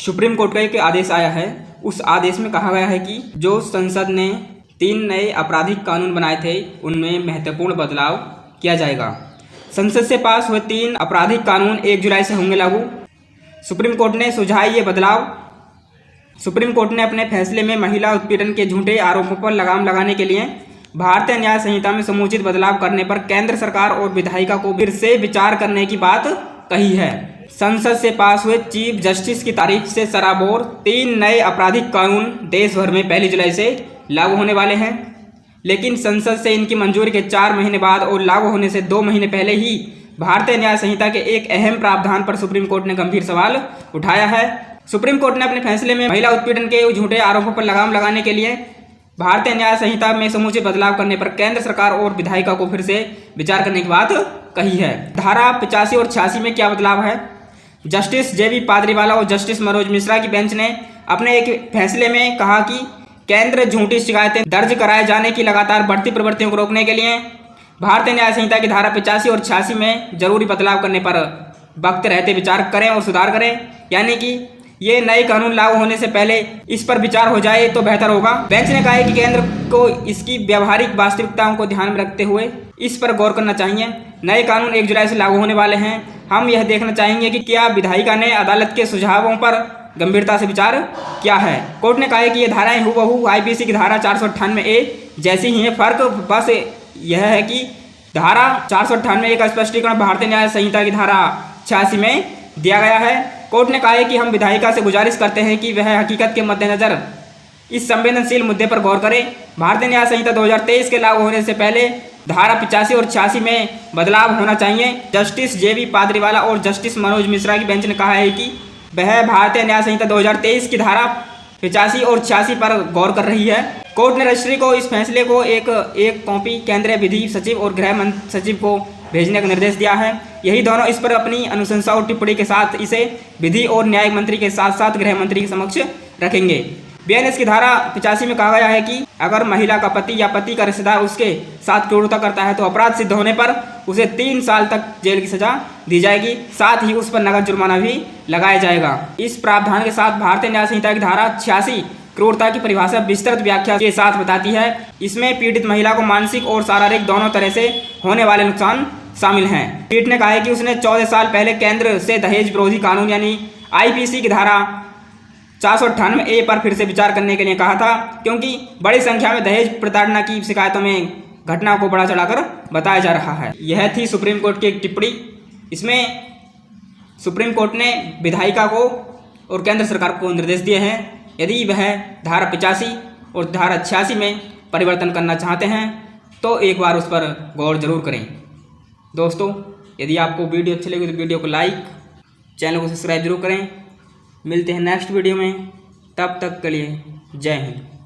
Supreme court का एक आदेश आया है। उस आदेश में कहा गया है कि जो संसद ने 3 नए आपराधिक कानून बनाए थे उनमें महत्वपूर्ण बदलाव किया जाएगा। संसद से पास हुए 3 आपराधिक कानून 1 जुलाई से होंगे लागू। सुप्रीम कोर्ट ने सुझाए ये बदलाव। सुप्रीम कोर्ट ने अपने फैसले में महिला उत्पीड़न के झूठे आरोपों पर लगाम लगाने के लिए भारतीय न्याय संहिता में समुचित बदलाव करने पर केंद्र सरकार और विधायिका को फिर से विचार करने की बात कही है। संसद से पास हुए चीफ जस्टिस की तारीफ से सराबोर 3 नए आपराधिक कानून देश भर में 1 जुलाई से लागू होने वाले हैं, लेकिन संसद से इनकी मंजूरी के 4 महीने बाद और लागू होने से 2 महीने पहले ही भारतीय न्याय संहिता के एक अहम प्रावधान पर सुप्रीम कोर्ट ने गंभीर सवाल उठाया है। सुप्रीम कोर्ट ने अपने फैसले में महिला उत्पीड़न के झूठे आरोपों पर लगाम लगाने के लिए भारतीय न्याय संहिता में समुचित बदलाव करने पर केंद्र सरकार और विधायिका को फिर से विचार करने की बात कही है। धारा 85 और 86 में क्या बदलाव है? जस्टिस JB पादरीवाला और जस्टिस मनोज मिश्रा की बेंच ने अपने एक फैसले में कहा कि केंद्र झूठी शिकायतें दर्ज कराए जाने की लगातार बढ़ती प्रवृत्तियों को रोकने के लिए भारतीय न्याय संहिता की धारा 85 और 86 में जरूरी बदलाव करने पर वक्त रहते विचार करें और सुधार करें, यानी कि ये नए कानून लागू होने से पहले इस पर विचार हो जाए तो बेहतर होगा। बेंच ने कहा है कि केंद्र को इसकी व्यावहारिक वास्तविकताओं को ध्यान में रखते हुए इस पर गौर करना चाहिए। नए कानून 1 जुलाई से लागू होने वाले हैं। हम यह देखना चाहेंगे कि क्या विधायिका ने अदालत के सुझावों पर गंभीरता से विचार किया है। कोर्ट ने कहा है कि ये धाराएं हूबहू IPC की धारा 498A जैसी ही है। फर्क बस यह है कि धारा 498A का स्पष्टीकरण भारतीय न्याय संहिता की धारा 86 में दिया गया है। कोर्ट ने कहा है कि हम विधायिका से गुजारिश करते हैं कि वह हकीकत के मद्देनजर इस संवेदनशील मुद्दे पर गौर करें। भारतीय न्याय संहिता 2023 के लागू होने से पहले धारा 85 और 86 में बदलाव होना चाहिए। जस्टिस JB पादरीवाला और जस्टिस मनोज मिश्रा की बेंच ने कहा है कि वह भारतीय न्याय संहिता 2023 की धारा 85 और 86 पर गौर कर रही है। कोर्ट ने रजिस्ट्री को इस फैसले को एक कॉपी केंद्रीय विधि सचिव और गृह सचिव को भेजने का निर्देश दिया है। यही दोनों इस पर अपनी अनुशंसा और टिप्पणी के साथ इसे विधि और न्याय मंत्री के साथ साथ गृह मंत्री के समक्ष रखेंगे। BNS की धारा 85 में कहा गया है कि अगर महिला का पति या पति का रिश्तेदार उसके साथ क्रूरता करता है तो अपराध सिद्ध होने पर उसे 3 साल तक जेल की सजा दी जाएगी, साथ ही उस पर नगद जुर्माना भी लगाया जाएगा। इस प्रावधान के साथ भारतीय न्याय संहिता की धारा 86 क्रूरता की परिभाषा विस्तृत व्याख्या के साथ बताती है। इसमें पीड़ित महिला को मानसिक और शारीरिक दोनों तरह से होने वाले नुकसान शामिल हैं। पीठ ने कहा है कि उसने 14 साल पहले केंद्र से दहेज विरोधी कानून यानी IPC की धारा 498A पर फिर से विचार करने के लिए कहा था, क्योंकि बड़ी संख्या में दहेज प्रताड़ना की शिकायतों में घटनाओं को बढ़ा चढ़ाकर बताया जा रहा है। यह थी सुप्रीम कोर्ट की एक टिप्पणी। इसमें सुप्रीम कोर्ट ने विधायिका को और केंद्र सरकार को निर्देश दिए हैं, यदि वह धारा 85 और धारा 86 में परिवर्तन करना चाहते हैं तो एक बार उस पर गौर जरूर करें। दोस्तों, यदि आपको वीडियो अच्छी लगी तो वीडियो को लाइक, चैनल को सब्सक्राइब जरूर करें। मिलते हैं नेक्स्ट वीडियो में, तब तक के लिए जय हिंद।